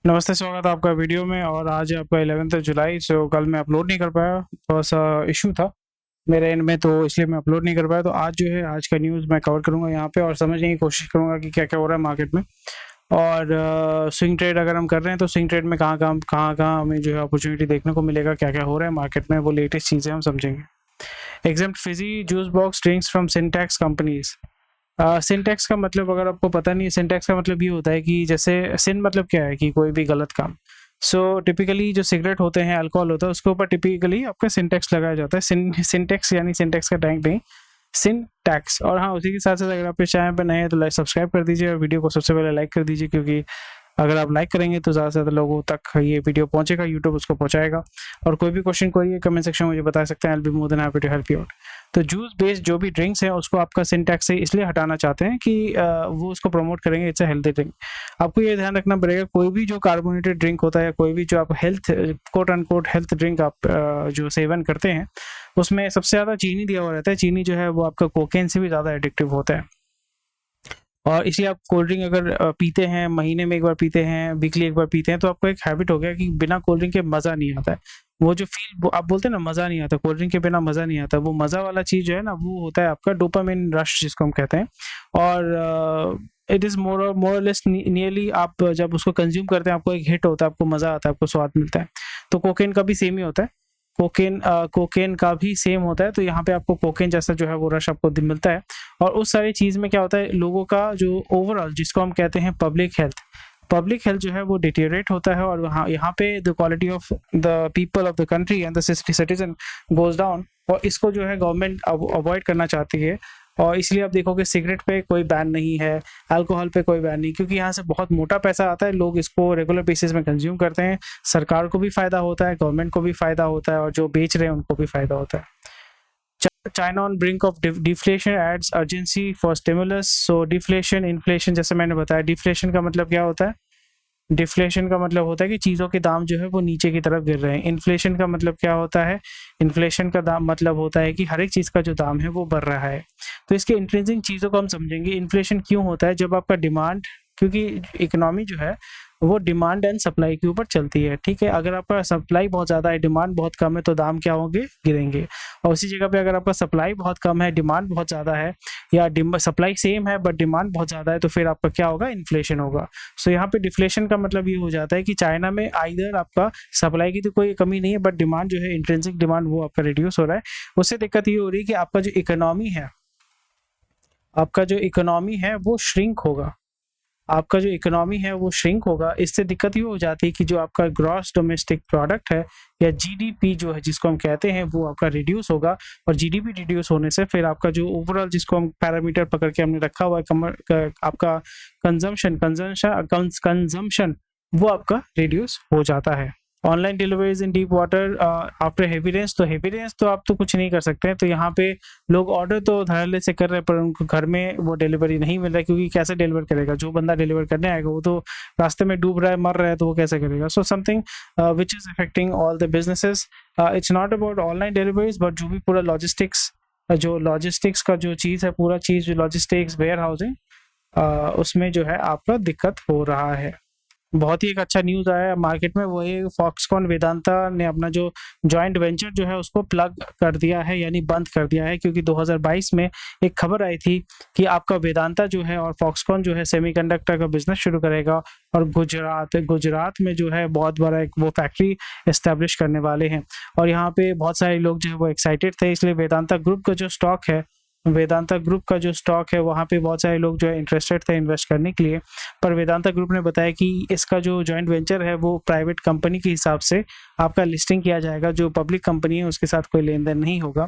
नमस्ते, स्वागत है आपका वीडियो में। और आज है आपका 11 जुलाई। सो कल मैं अपलोड नहीं कर पाया, थोड़ा सा इशू था मेरे एंड में, तो इसलिए मैं अपलोड नहीं कर पाया। तो आज जो है आज का न्यूज़ मैं कवर करूंगा यहाँ पे और समझने की कोशिश करूंगा कि क्या क्या हो रहा है मार्केट में। और स्विंग ट्रेड अगर हम कर रहे हैं तो स्विंग ट्रेड में कहाँ हमें जो है अपॉर्चुनिटी देखने को मिलेगा, क्या क्या हो रहा है मार्केट में, वो लेटेस्ट चीज़ें हम समझेंगे। Exempt Fiji juice box drinks from syntax companies. Syntax का मतलब अगर आपको पता नहीं है, सिंटैक्स का मतलब ये होता है कि जैसे सिन मतलब क्या है कि कोई भी गलत काम। सो टिपिकली जो सिगरेट होते हैं, अल्कोहल होता है, उसके ऊपर टिपिकली आपका सिंटैक्स लगाया जाता है। सिंटैक्स यानी सिंटैक्स का टैंक नहीं, सिंटैक्स। और हाँ, उसी के साथ साथ अगर आप इस चैनल पर नए हैं तो लाइक सब्सक्राइब कर दीजिए और वीडियो को सबसे पहले लाइक कर दीजिए, क्योंकि अगर आप लाइक करेंगे तो ज़्यादा से ज़्यादा लोगों तक ये वीडियो पहुंचेगा, यूट्यूब उसको पहुंचाएगा। और कोई भी क्वेश्चन कोई कमेंट सेक्शन में मुझे बता सकते हैं, I will be more than happy to help you out. तो जूस बेस्ड जो भी ड्रिंक्स हैं उसको आपका सिंटैक्स से इसलिए हटाना चाहते हैं कि वो उसको प्रमोट करेंगे इट्स अ हेल्दी ड्रिंक। आपको ये ध्यान रखना पड़ेगा, कोई भी जो कार्बोनेटेड ड्रिंक होता है या कोई भी जो आप health quote unquote health drink आप जो सेवन करते हैं, उसमें सबसे ज़्यादा चीनी दिया हुआ रहता है। चीनी जो है वो आपका कोकेन से भी ज़्यादा एडिक्टिव होता है। और इसलिए आप कोल्ड ड्रिंक अगर पीते हैं, महीने में एक बार पीते हैं, वीकली एक बार पीते हैं, तो आपको एक हैबिट हो गया कि बिना कोल्ड ड्रिंक के मज़ा नहीं आता है। वो जो फील आप बोलते हैं ना, मज़ा नहीं आता, कोल्ड ड्रिंक के बिना मज़ा नहीं आता, वो मज़ा वाला चीज़ जो है ना, वो होता है आपका डोपामिन रश जिसको हम कहते हैं। और it is more less nearly आप जब उसको कंज्यूम करते हैं आपको एक हिट होता है, आपको मज़ा आता है, आपको स्वाद मिलता है। तो कोकेन का भी सेम ही होता है, कोकेन का भी सेम होता है। तो यहाँ पे आपको कोकेन जैसा जो है वो रश आपको मिलता है। और उस सारी चीज़ में क्या होता है, लोगों का जो ओवरऑल जिसको हम कहते हैं पब्लिक हेल्थ जो है वो डिटेरियोरेट होता है। और यहाँ पे the quality of the people of the country and the citizen goes down. और इसको जो है गवर्नमेंट अवॉइड करना चाहती है। और इसलिए आप देखोगे सिगरेट पे कोई बैन नहीं है, अल्कोहल पे कोई बैन नहीं, क्योंकि यहाँ से बहुत मोटा पैसा आता है, लोग इसको रेगुलर बेसिस में कंज्यूम करते हैं। सरकार को भी फायदा होता है, गवर्नमेंट को भी फायदा होता है, और जो बेच रहे हैं उनको भी फायदा होता है। China on brink of deflation adds urgency for stimulus. So deflation, inflation, जैसे मैंने बताया, डिफ्लेशन का मतलब क्या होता है? डिफ्लेशन का मतलब होता है कि चीज़ों के दाम जो है वो नीचे की तरफ गिर रहे हैं। इन्फ्लेशन का मतलब क्या होता है? इन्फ्लेशन का दाम मतलब होता है कि हर एक चीज़ का जो दाम है वो बढ़ रहा है। तो इसके इंट्रिंसिक चीज़ों को हम समझेंगे। इन्फ्लेशन क्यों होता है? जब आपका डिमांड, क्योंकि इकोनॉमी जो है वो डिमांड एंड सप्लाई के ऊपर चलती है, ठीक है। अगर आपका सप्लाई बहुत ज़्यादा है, डिमांड बहुत कम है, तो दाम क्या होंगे? गिरेंगे। और उसी जगह पे अगर आपका सप्लाई बहुत कम है, डिमांड बहुत ज़्यादा है, या सप्लाई सेम है बट डिमांड बहुत ज़्यादा है, तो फिर आपका क्या होगा? इन्फ्लेशन होगा। सो यहाँ पे डिफ्लेशन का मतलब ये हो जाता है कि चाइना में आइदर आपका सप्लाई की तो कोई कमी नहीं है, बट डिमांड जो है, इंट्रिंसिक डिमांड, वो आपका रिड्यूस हो रहा है। उससे दिक्कत ये हो रही है कि आपका जो इकोनॉमी है वो श्रिंक होगा। आपका जो इकोनॉमी है वो श्रिंक होगा। इससे दिक्कत ये हो जाती है कि जो आपका ग्रॉस डोमेस्टिक प्रोडक्ट है या जीडीपी जो है जिसको हम कहते हैं, वो आपका रिड्यूस होगा। और जीडीपी रिड्यूस होने से फिर आपका जो ओवरऑल जिसको हम पैरामीटर पकड़ के हमने रखा हुआ है, आपका कंजम्पशन वो आपका रिड्यूस हो जाता है। Online deliveries in deep water after heavy rains. तो हेवी रेन्स तो आप तो कुछ नहीं कर सकते हैं, तो यहाँ पे लोग ऑर्डर तो धड़ल्ले से कर रहे हैं, पर उनको घर में वो डिलीवरी नहीं मिल रहा है, क्योंकि कैसे डिलीवर करेगा? जो बंदा डिलीवर करने आएगा वो तो रास्ते में डूब रहा है, मर रहा है, तो वो कैसे करेगा? So something which is affecting all the businesses. It's not about online deliveries, but जो भी पूरा लॉजिस्टिक्स का जो चीज़ है, पूरा चीज़ जो लॉजिस्टिक्स वेयर हाउसिंग, उसमें जो है आपका दिक्कत हो रहा है। बहुत ही एक अच्छा न्यूज़ आया है मार्केट में, वो ये फॉक्सकॉन वेदांता ने अपना जो जॉइंट वेंचर जो है उसको प्लग कर दिया है, यानी बंद कर दिया है। क्योंकि 2022 में एक खबर आई थी कि आपका वेदांता जो है और फॉक्सकॉन जो है सेमीकंडक्टर का बिजनेस शुरू करेगा, और गुजरात में जो है बहुत बड़ा एक वो फैक्ट्री एस्टेब्लिश करने वाले हैं। और यहाँ पे बहुत सारे लोग जो है वो एक्साइटेड थे, इसलिए वेदांता ग्रुप का जो स्टॉक है वहाँ पे बहुत सारे लोग जो है इंटरेस्टेड थे इन्वेस्ट करने के लिए। पर वेदांता ग्रुप ने बताया कि इसका जो जॉइंट वेंचर है वो प्राइवेट कंपनी के हिसाब से आपका लिस्टिंग किया जाएगा, जो पब्लिक कंपनी है उसके साथ कोई लेन देन नहीं होगा।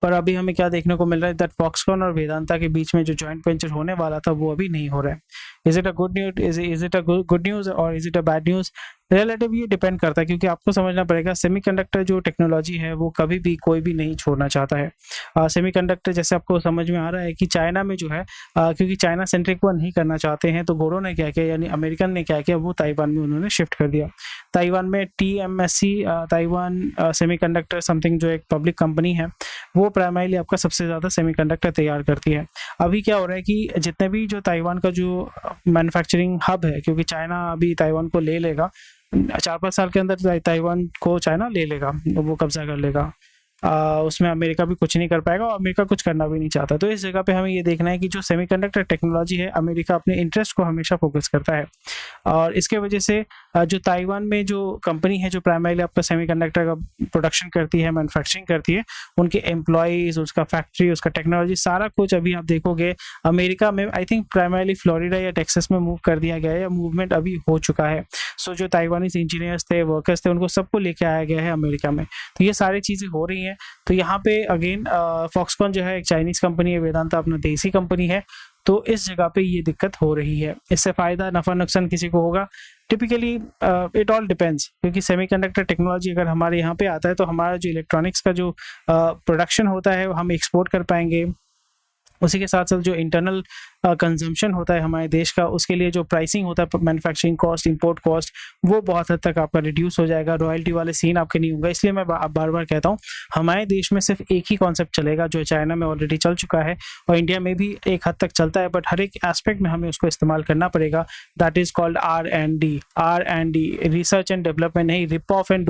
पर अभी हमें क्या देखने को मिल रहा है, दैट फॉक्सकॉन और वेदांता के बीच में जो जॉइंट वेंचर होने वाला था वो अभी नहीं हो रहा है। Is it a good news और is it a bad news? Relative ये डिपेंड करता है, क्योंकि आपको समझना पड़ेगा सेमीकंडक्टर जो टेक्नोलॉजी है वो कभी भी कोई भी नहीं छोड़ना चाहता है। सेमीकंडक्टर जैसे आपको समझ में आ रहा है कि चाइना में जो है क्योंकि चाइना सेंट्रिक वो नहीं करना चाहते हैं, तो गोरों ने क्या किया, यानी अमेरिकन ने क्या किया, वो ताइवान में उन्होंने शिफ्ट कर दिया। ताइवान में TSMC ताइवान सेमीकंडक्टर समथिंग जो एक पब्लिक कंपनी है, वो प्राइमरीली आपका सबसे ज़्यादा सेमीकंडक्टर तैयार करती है। अभी क्या हो रहा है कि जितने भी जो ताइवान का जो मैन्युफैक्चरिंग हब है, क्योंकि चाइना अभी ताइवान को ले लेगा 4-5 साल के अंदर, ताइवान को चाइना ले लेगा, वो कब्जा कर लेगा। उसमें अमेरिका भी कुछ नहीं कर पाएगा और अमेरिका कुछ करना भी नहीं चाहता। तो इस जगह पे हमें ये देखना है कि जो सेमीकंडक्टर टेक्नोलॉजी है, अमेरिका अपने इंटरेस्ट को हमेशा फोकस करता है, और इसके वजह से जो ताइवान में जो कंपनी है जो प्राइमरीली आपका सेमीकंडक्टर का प्रोडक्शन करती है, मैन्युफैक्चरिंग करती है, उनके एम्प्लॉयज़, उसका फैक्ट्री, उसका टेक्नोलॉजी, सारा कुछ अभी आप देखोगे अमेरिका में, आई थिंक प्राइमरीली फ्लोरिडा या टेक्सास में मूव कर दिया गया है, या मूवमेंट अभी हो चुका है। सो जो ताइवानीज इंजीनियर्स थे, वर्कर्स थे, उनको सबको लेके आया गया है अमेरिका में। तो ये सारी चीज़ें हो रही हैं। तो यहाँ पे अगेन फॉक्सकॉन जो है एक चाइनीज कंपनी है, वेदांता अपना देसी कंपनी है, तो इस जगह पे ये दिक्कत हो रही है। इससे फायदा नफा नुकसान किसी को होगा, टिपिकली इट ऑल डिपेंड्स, क्योंकि सेमीकंडक्टर टेक्नोलॉजी अगर हमारे यहाँ पे आता है तो हमारा जो इलेक्ट्रॉनिक्स का जो प्रोडक्शन होता है वो हम एक्सपोर्ट कर पाएंगे। उसी के साथ साथ जो इंटरनल कंजम्पशन होता है हमारे देश का, उसके लिए जो प्राइसिंग होता है, मैन्युफैक्चरिंग कॉस्ट, इंपोर्ट कॉस्ट, वो बहुत हद तक आपका रिड्यूस हो जाएगा। रॉयल्टी वाले सीन आपके नहीं होंगे। इसलिए मैं बार बार कहता हूँ, हमारे देश में सिर्फ एक ही कॉन्सेप्ट चलेगा जो चाइना में ऑलरेडी चल चुका है और इंडिया में भी एक हद तक चलता है, बट हर एक एस्पेक्ट में हमें उसको इस्तेमाल करना पड़ेगा। That is called R&D, research and development, नहीं रिप ऑफ एंड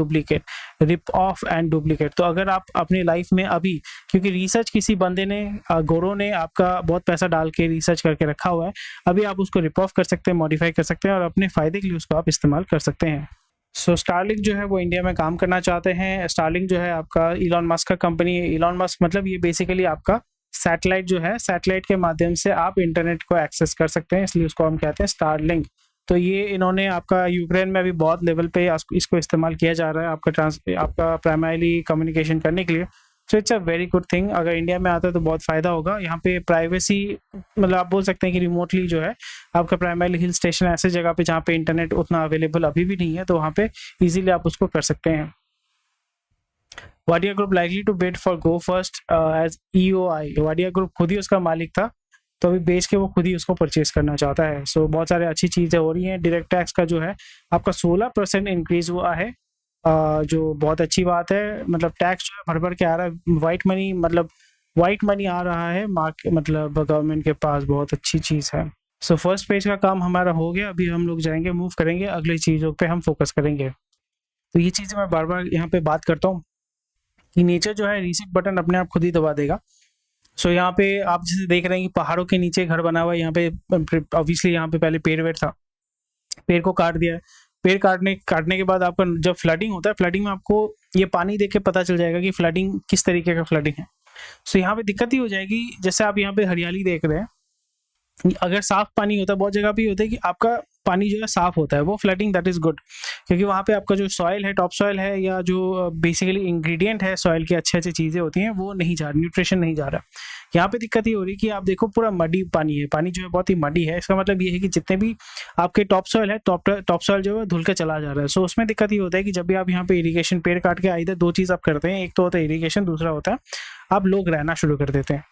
डुप्लीकेट। तो अगर आप अपनी लाइफ में अभी, क्योंकि रिसर्च किसी बंदे ने, गोरों ने आपका बहुत पैसा डाल के रिसर्च करके रखा हुआ है, अभी आप उसको रिप ऑफ कर सकते हैं, मॉडिफाई कर सकते हैं और अपने फायदे के लिए उसको आप इस्तेमाल कर सकते हैं। सो स्टारलिंक जो है वो इंडिया में काम करना चाहते हैं। स्टारलिंक जो है आपका इलॉन मस्क का कंपनी है। इलॉन मस्क मतलब ये बेसिकली आपका सैटेलाइट जो है, सैटेलाइट के माध्यम से आप इंटरनेट को एक्सेस कर सकते हैं, इसलिए उसको हम कहते हैं स्टारलिंक। तो ये इन्होंने आपका यूक्रेन में अभी बहुत लेवल पे इसको इस्तेमाल किया जा रहा है आपका प्राइमरीली कम्युनिकेशन करने के लिए। So it's a very good thing. अगर इंडिया में आता है तो बहुत फ़ायदा होगा। यहाँ पे प्राइवेसी, मतलब आप बोल सकते हैं कि रिमोटली जो है आपका प्राइमरी हिल स्टेशन, ऐसे जगह पे जहाँ पे इंटरनेट उतना अवेलेबल अभी भी नहीं है, तो वहाँ पे इजीली आप उसको कर सकते हैं। Wadia group likely to bid for go first as EOI। Wadia group खुद ही उसका मालिक था, तो अभी बेच के वो खुद ही उसको परचेज करना चाहता है। सो बहुत सारे अच्छी चीज़ें हो रही हैं। डायरेक्ट टैक्स का जो है आपका 16% इंक्रीज हुआ है, जो बहुत अच्छी बात है। मतलब टैक्स जो है भर भर के आ रहा है, वाइट मनी आ रहा है मतलब गवर्नमेंट के पास, बहुत अच्छी चीज़ है। सो फर्स्ट पेज का काम हमारा हो गया। अभी हम लोग जाएंगे, मूव करेंगे, अगली चीज़ों पे हम फोकस करेंगे। तो ये चीज़ें मैं बार बार यहाँ पे बात करता हूँ कि नेचर जो है रीसेट बटन अपने आप खुद ही दबा देगा। सो यहाँ पे आप जैसे देख रहे हैं कि पहाड़ों के नीचे घर बना हुआ है। यहाँ पे ऑब्वियसली यहाँ पे पहले पेड़ वेड़ था, पेड़ को काट दिया है। पेड़ काटने के बाद आपका जब फ्लडिंग होता है, फ्लडिंग में आपको ये पानी देख के पता चल जाएगा कि फ्लडिंग किस तरीके का फ्लडिंग है। सो यहाँ पे दिक्कत ही हो जाएगी, जैसे आप यहाँ पे हरियाली देख रहे हैं, अगर साफ पानी होता है, बहुत जगह पे होता है कि आपका पानी जो है साफ होता है, वो फ्लडिंग, दैट इज गुड, क्योंकि वहाँ पे आपका जो सॉइल है, टॉप सॉइल है, या जो बेसिकली इंग्रेडिएंट है सॉइल की, अच्छी अच्छी चीज़ें होती हैं, वो नहीं जा रही, न्यूट्रिशन नहीं जा रहा। यहाँ पे दिक्कत ये हो रही है कि आप देखो पूरा मडी पानी है, पानी जो है बहुत ही मडी है। इसका मतलब ये है कि जितने भी आपके टॉप सॉइल है, टॉप सॉइल जो है धुल के चला जा रहा है। सो उसमें दिक्कत ये होता है कि जब भी आप यहाँ पे इरीगेशन, पेड़ काट के इधर दो चीज़ आप करते हैं, एक तो होता है इरीगेशन, दूसरा होता है आप लोग रहना शुरू कर देते हैं।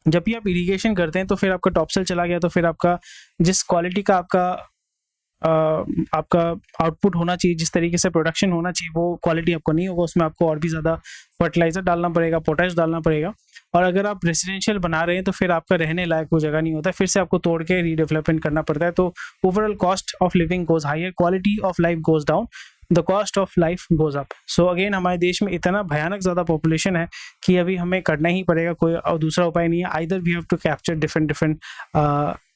जब भी आप इरीगेशन करते हैं तो फिर आपका टॉप सेल चला गया, तो फिर आपका जिस क्वालिटी का आपका आउटपुट होना चाहिए, जिस तरीके से प्रोडक्शन होना चाहिए, वो क्वालिटी आपको नहीं होगा। उसमें आपको और भी ज़्यादा फर्टिलाइजर डालना पड़ेगा, पोटैश डालना पड़ेगा। और अगर आप रेसिडेंशियल बना रहे हैं तो फिर आपका रहने लायक वो जगह नहीं होता, फिर से आपको तोड़ के रीडेवलपमेंट करना पड़ता है। तो overall cost of living goes higher, quality of life goes down, the cost of life goes up. So again हमारे देश में इतना भयानक ज़्यादा पॉपुलेशन है कि अभी हमें करना ही पड़ेगा, कोई और दूसरा उपाय नहीं है। Either we have to capture different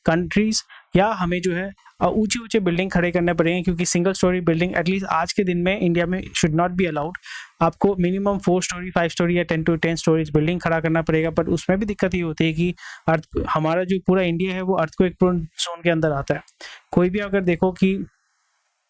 countries, या हमें जो है ऊंचे ऊंचे बिल्डिंग खड़े करने पड़ेंगे, क्योंकि सिंगल स्टोरी बिल्डिंग एटलीस्ट आज के दिन में इंडिया में शुड नॉट बी अलाउड। आपको मिनिमम 4 स्टोरी, 5 स्टोरी या 10 to 10 स्टोरीज बिल्डिंग खड़ा करना पड़ेगा। पर उसमें भी दिक्कत ये होती है कि हमारा जो पूरा इंडिया है वो अर्थक्वेक प्रोन जोन के अंदर आता है। कोई भी अगर देखो कि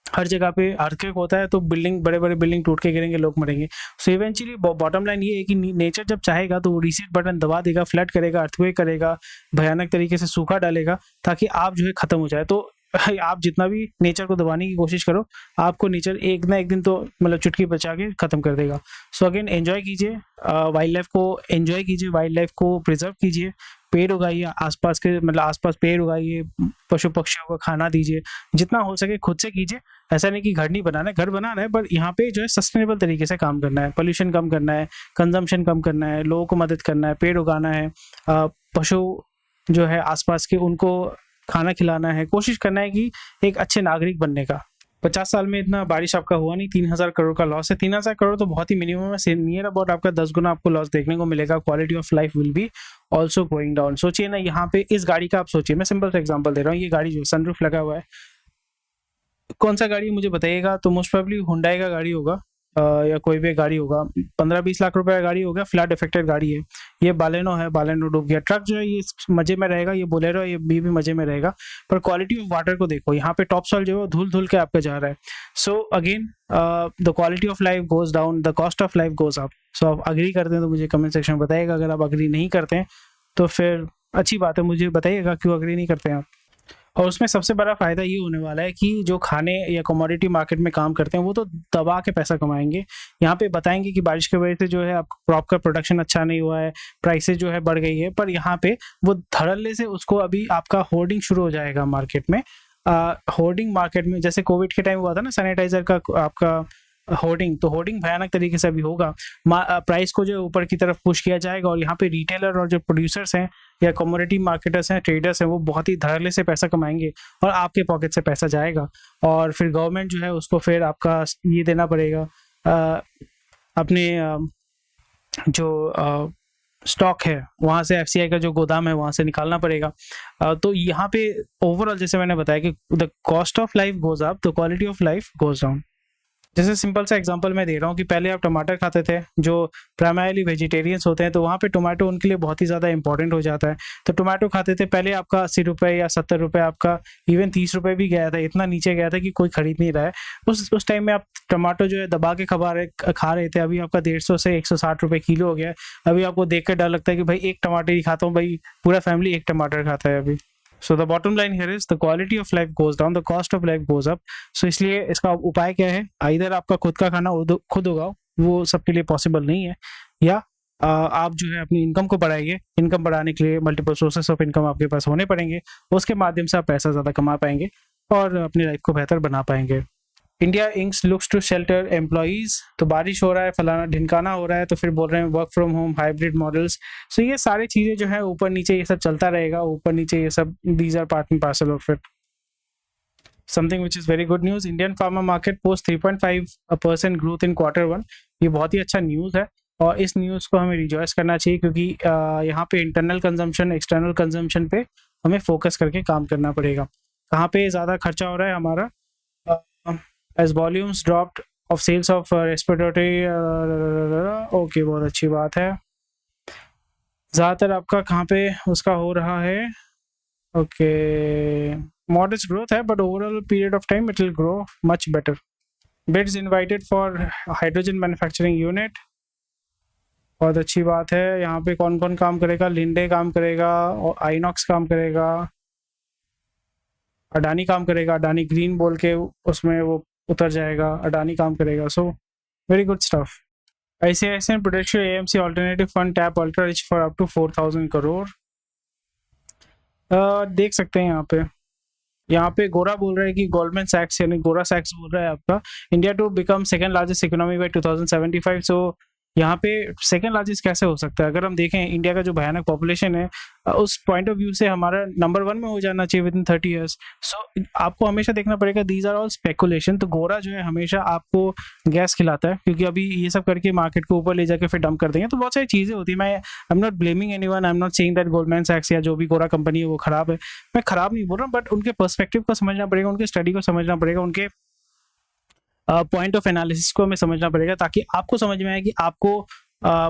हर जगह पे अर्थक्वेक होता है तो बड़े बड़े बिल्डिंग टूट के गिरेंगे, लोग मरेंगे। सो इवेंचुअली बॉटम लाइन ये है कि नेचर जब चाहेगा तो वो रीसेट बटन दबा देगा, फ्लड करेगा, अर्थक्वेक करेगा, भयानक तरीके से सूखा डालेगा, ताकि आप जो है खत्म हो जाए। तो आप जितना भी नेचर को दबाने की कोशिश करो, आपको नेचर एक ना एक दिन तो मतलब चुटकी बचा के ख़त्म कर देगा। सो अगेन एन्जॉय कीजिए, वाइल्ड लाइफ को एन्जॉय कीजिए, वाइल्ड लाइफ को प्रिजर्व कीजिए, पेड़ उगाइए आसपास के, मतलब आसपास पेड़ उगाइए, पशु पक्षियों को खाना दीजिए, जितना हो सके खुद से कीजिए। ऐसा नहीं कि घर नहीं बनाना है, घर बनाना है, पर यहाँ पे जो है सस्टेनेबल तरीके से काम करना है, पोल्यूशन कम करना है, कंजम्पशन कम करना है, लोगों को मदद करना है, पेड़ उगाना है, पशु जो है आसपास के उनको खाना खिलाना है, कोशिश करना है कि एक अच्छे नागरिक बनने का। 50 साल में इतना बारिश आपका हुआ नहीं, 3000 करोड़ का लॉस है। 3000 करोड़ तो बहुत ही मिनिमम है, नियर अबाउट आपका 10 गुना आपको लॉस देखने को मिलेगा। Quality of life will be also going down. सोचिए ना, यहाँ पे इस गाड़ी का आप सोचिए, मैं सिंपल सा एग्जांपल दे रहा हूँ, ये गाड़ी जो सनरूफ लगा हुआ है, कौन सा गाड़ी है मुझे बताइएगा, तो मोस्ट प्रोबेबली हुंडई का गाड़ी होगा, या कोई भी गाड़ी होगा, 15-20 लाख रुपए का गाड़ी होगा, फ्लड इफेक्टेड गाड़ी है। ये बालेनो है, बालेनो डूब गया। ट्रक जो है ये मजे में रहेगा, ये बोलेरो ये भी मजे में रहेगा, पर क्वालिटी ऑफ वाटर को देखो, यहाँ पे टॉप सॉइल जो है धुल धुल के आपका जा रहा है। So again the quality of life goes down, the cost of life goes up. So आप अग्री करते हैं तो मुझे कमेंट सेक्शन में बताइएगा, अगर आप अग्री नहीं करते हैं तो फिर अच्छी बात है, मुझे बताइएगा क्यों अग्री नहीं करते हैं आप। और उसमें सबसे बड़ा फ़ायदा ये होने वाला है कि जो खाने या कमोडिटी मार्केट में काम करते हैं वो तो दबा के पैसा कमाएंगे। यहाँ पे बताएंगे कि बारिश की वजह से जो है आपका क्रॉप का प्रोडक्शन अच्छा नहीं हुआ है, प्राइसेस जो है बढ़ गई है, पर यहाँ पे वो धड़ल्ले से उसको अभी आपका होर्डिंग शुरू हो जाएगा मार्केट में। होर्डिंग मार्केट में जैसे कोविड के टाइम हुआ था ना, सैनिटाइजर का आपका होर्डिंग, तो होर्डिंग भयानक तरीके से अभी होगा। प्राइस को जो ऊपर की तरफ पुश किया जाएगा, और यहाँ पे रिटेलर और जो प्रोड्यूसर्स हैं या कमोडिटी मार्केटर्स हैं, ट्रेडर्स हैं, वो बहुत ही धड़ल्ले से पैसा कमाएंगे और आपके पॉकेट से पैसा जाएगा। और फिर गवर्नमेंट जो है उसको फिर आपका ये देना पड़ेगा, अपने जो स्टॉक है वहाँ से, एफसीआई का जो गोदाम है वहाँ से निकालना पड़ेगा। तो यहाँ पे ओवरऑल जैसे मैंने बताया कि the cost of life goes up, the quality of life goes down. जैसे सिंपल सा एग्जांपल मैं दे रहा हूँ कि पहले आप टमाटर खाते थे, जो प्राइमरीली वेजिटेरियंस होते हैं, तो वहाँ पे टोमेटो उनके लिए बहुत ही ज़्यादा इंपॉर्टेंट हो जाता है। तो टोमेटो खाते थे, पहले आपका 80 रुपये या 70 रुपये, आपका इवन 30 रुपये भी गया था, इतना नीचे गया था कि कोई खरीद नहीं रहा है। उस टाइम में आप टमाटो जो है दबा के खा रहे थे। अभी आपका 150 से 160 रुपये किलो हो गया है। अभी आपको देख कर डर लगता है कि भाई एक टमाटर ही खाता हूँ, भाई पूरा फैमिली एक टमाटर खाता है अभी। So the bottom line here is the quality of life goes down, the cost of life goes up. So इसलिए इसका उपाय क्या है, इधर आपका खुद का खाना खुद उगाओ, वो सबके लिए पॉसिबल नहीं है, या आप जो है अपनी इनकम को बढ़ाइए। इनकम बढ़ाने के लिए मल्टीपल सोर्सेस ऑफ इनकम आपके पास होने पड़ेंगे, उसके माध्यम से आप पैसा ज़्यादा कमा पाएंगे और अपनी लाइफ को बेहतर बना पाएंगे। India Inc's looks to shelter employees, तो बारिश हो रहा है, फलाना ढिमकाना हो रहा है, तो फिर बोल रहे हैं work from home, hybrid models. So ये सारी चीज़ें जो है ऊपर नीचे ये सब चलता रहेगा, ऊपर नीचे ये सब, these are part and parcel of it. Something which is very good news, Indian pharma market post 3.5% growth in Q1। ये बहुत ही अच्छा न्यूज़ है और इस न्यूज़ को हमें रिजॉइस करना चाहिए, क्योंकि यहाँ पे इंटरनल कंजम्पशन, एक्सटर्नल कंजम्पशन पे हमें फोकस करके काम करना पड़ेगा। कहाँ पे ज़्यादा खर्चा हो रहा है हमारा, as volumes dropped of sales of respiratory, okay बहुत अच्छी बात है। ज़्यादातर आपका कहाँ पे उसका हो रहा है, ओके modest growth है, but overall period of time it will grow much better. Bids invited for hydrogen manufacturing unit, बहुत अच्छी बात है। यहाँ पे कौन कौन काम करेगा, लिंडे काम करेगा, और आइनॉक्स काम करेगा, अडानी काम करेगा, अडानी ग्रीन बोल के उसमें वो उतर जाएगा, अडानी काम करेगा। So very good stuff. ICICI Prudential AMC Alternative Fund tap ultra rich for up to 4000 crore. देख सकते हैं यहाँ पे गोरा बोल रहा है कि गोल्डमैन सैक्स, यानी गोरा सैक्स बोल रहा है आपका, India to become second largest economy by 2075। So यहाँ पे सेकंड लार्जेस्ट कैसे हो सकता है, अगर हम देखें इंडिया का जो भयानक पॉपुलेशन है, उस पॉइंट ऑफ व्यू से हमारा नंबर 1 में हो जाना चाहिए विद इन 30 ईयर्स। सो आपको हमेशा देखना पड़ेगा, दीज आर ऑल स्पेकुलेशन। तो गोरा जो है हमेशा आपको गैस खिलाता है, क्योंकि अभी ये सब करके मार्केट को ऊपर ले जाके फिर डंप कर देंगे। तो बहुत सारी चीज़ें होती है। मैं I am not blaming anyone, I am not saying that Goldman सैक्स या जो भी गोरा कंपनी है वो खराब है, मैं खराब नहीं बोल रहा हूँ, बट उनके पर्सपेक्टिव को समझना पड़ेगा, उनके स्टडी को समझना पड़ेगा, उनके पॉइंट ऑफ एनालिसिस को हमें समझना पड़ेगा, ताकि आपको समझ में आए कि आपको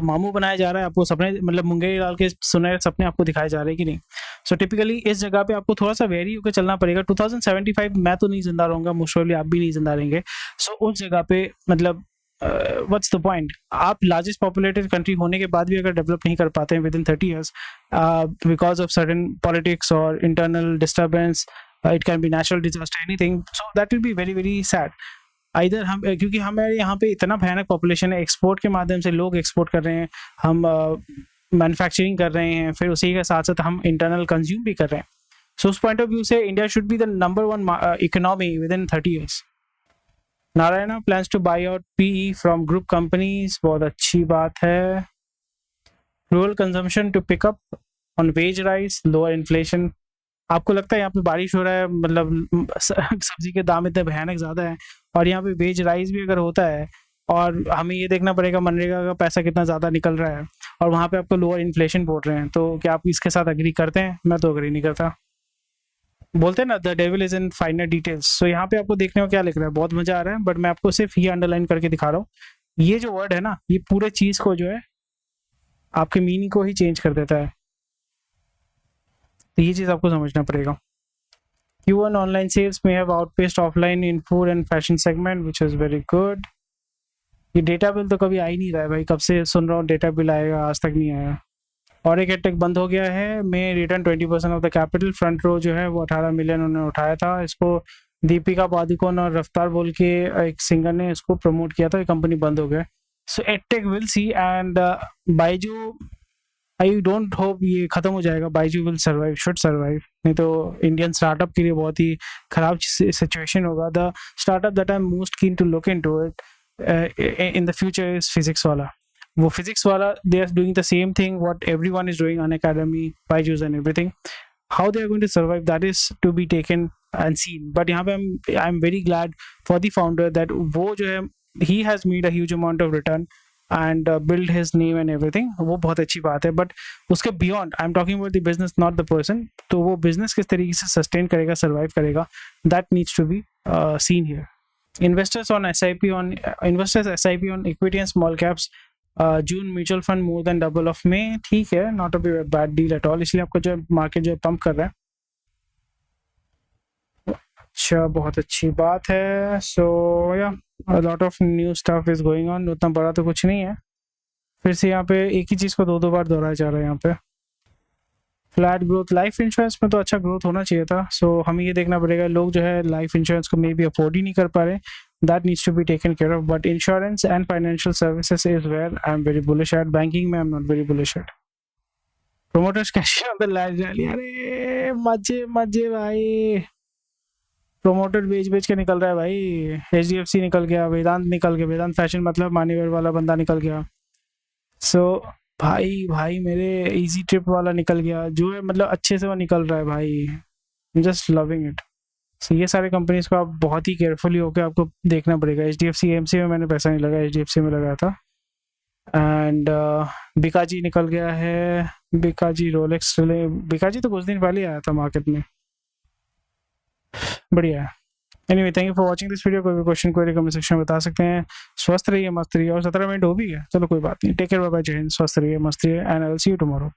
मामू बनाया जा रहा है, आपको सपने, मतलब मुंगेरी डाल के सुनहरे सपने आपको दिखाए जा रहे हैं कि नहीं। सो टिपिकली इस जगह पे आपको थोड़ा सा वेरी होकर चलना पड़ेगा। 2075 मैं तो नहीं जिंदा रहूंगा, मोस्टली आप भी नहीं जिंदा रहेंगे। सो उस जगह पे मतलब व्हाट्स द पॉइंट, आप लार्जेस्ट पॉपुलेटेड कंट्री होने के बाद भी अगर डेवलप नहीं कर पाते हैं within 30 years because of certain politics और internal disturbance, it can be natural disaster, anything, so that will be very very sad. इधर हम क्योंकि हमारे यहाँ पे इतना भयानक पॉपुलेशन है, एक्सपोर्ट के माध्यम से लोग एक्सपोर्ट कर रहे हैं, हम मैन्युफैक्चरिंग कर रहे हैं, फिर उसी के साथ साथ हम इंटरनल कंज्यूम भी कर रहे हैं। सो उस पॉइंट ऑफ व्यू से India should be the number 1 economy within 30 years। Narayana plans to buy out PE from group companies, बहुत अच्छी बात है। Rural consumption to pick up on wage rise, lower inflation. आपको लगता है यहाँ पे बारिश हो रहा है, मतलब सब्जी के दाम इतने भयानक ज़्यादा है, और यहाँ पे वेज राइस भी अगर होता है, और हमें ये देखना पड़ेगा मनरेगा का पैसा कितना ज़्यादा निकल रहा है, और वहाँ पे आपको लोअर इन्फ्लेशन बोल रहे हैं, तो क्या आप इसके साथ अग्री करते हैं? मैं तो अग्री नहीं करता। बोलते हैं ना, the devil is in finer details. So यहाँ पे आपको देखने को क्या लिख रहा है, बहुत मजा आ रहा है, बट मैं आपको सिर्फ ये अंडरलाइन करके दिखा रहा हूँ। ये जो वर्ड है ना, ये पूरे चीज को जो है आपके मीनिंग को ही चेंज कर देता है, तो ये चीज आपको समझना पड़ेगा। Q1 online sales may have outpaced offline in food and fashion segment, which is very good। ये डेटा बिल तो कभी आ ही नहीं रहा है भाई, कब से सुन रहा हूँ डेटा बिल आएगा, आज तक नहीं आया। और एक एडटेक बंद हो गया है, may return 20% of the capital. Front row जो है वो 18 मिलियन उन्होंने उठाया था। इसको दीपिका पादुकोण और रफ्तार बोल के एक सिंगर ने इसको प्रमोट किया था, ये कंपनी बंद हो गया। So edtech will see, and Byju, I don't hope ये खत्म हो जाएगा। Byju will survive, should survive, नहीं तो इंडियन स्टार्टअप के लिए बहुत ही खराब सिचुएशन होगा। The startup that I am most keen to look into it in the future is physics वाला। वो फिजिक्स वाला, they are doing the same thing what everyone is doing, Unacademy, Byju's and everything. How they are going to survive, that is to be taken and seen. But यहाँ पे I am very glad for the founder that वो जो है, he has made a huge amount of return and build his name and everything, वो बहुत अच्छी बात है। बट उसके beyond I am talking about the business, not the person. तो वो बिजनेस किस तरीके से सस्टेन करेगा, सर्वाइव करेगा, that needs to be seen here. Investors SIP on equity and small caps, June mutual fund more than double of May, ठीक है, not a bad deal at all। इसलिए आपका जो मार्केट जो पंप कर रहा है, अच्छा, बहुत अच्छी बात है। सो या a lot of new stuff is going on, उतना बड़ा तो कुछ नहीं है। फिर से यहाँ पे एक ही चीज़ को दो बार दोहराया जा रहा है यहाँ पे। फ्लैट ग्रोथ, लाइफ इंश्योरेंस में तो अच्छा ग्रोथ होना चाहिए था। सो हमें ये देखना पड़ेगा, लोग जो है लाइफ इंश्योरेंस को मे बी अफोर्ड ही नहीं कर पा रहे, that needs to be taken care of. But insurance and financial services is where I am very bullish at. Banking में I am not very bullish at. Promoters cash on the land rally, अरे मजे मजे भाई, promoter बेच के निकल रहा है भाई। HDFC निकल गया, वेदांत निकल गया, वेदांत फैशन मतलब मानीवेयर वाला बंदा निकल गया। सो भाई मेरे इजी ट्रिप वाला निकल गया, जो है मतलब अच्छे से वो निकल रहा है भाई, जस्ट लविंग इट। सो ये सारे कंपनीज को आप बहुत ही केयरफुली होकर आपको देखना पड़ेगा। HDFC AMC में मैंने पैसा नहीं लगाया, HDFC में लगाया था। एंड बिकाजी निकल गया है, बिकाजी रोलेक्स, बिकाजी तो कुछ दिन पहले आया था मार्केट में, बढ़िया है। Anyway, thank you for watching this video. कोई भी क्वेश्चन क्वेरी कमेंट सेक्शन में बता सकते हैं। स्वस्थ रहिए, मस्त रहिए, और 17 मिनट हो भी गया, चलो कोई बात नहीं। टेक केयर, बाय बाय, जय हिंद, स्वस्थ रहिए, मस्त रहिए, and I will see you tomorrow.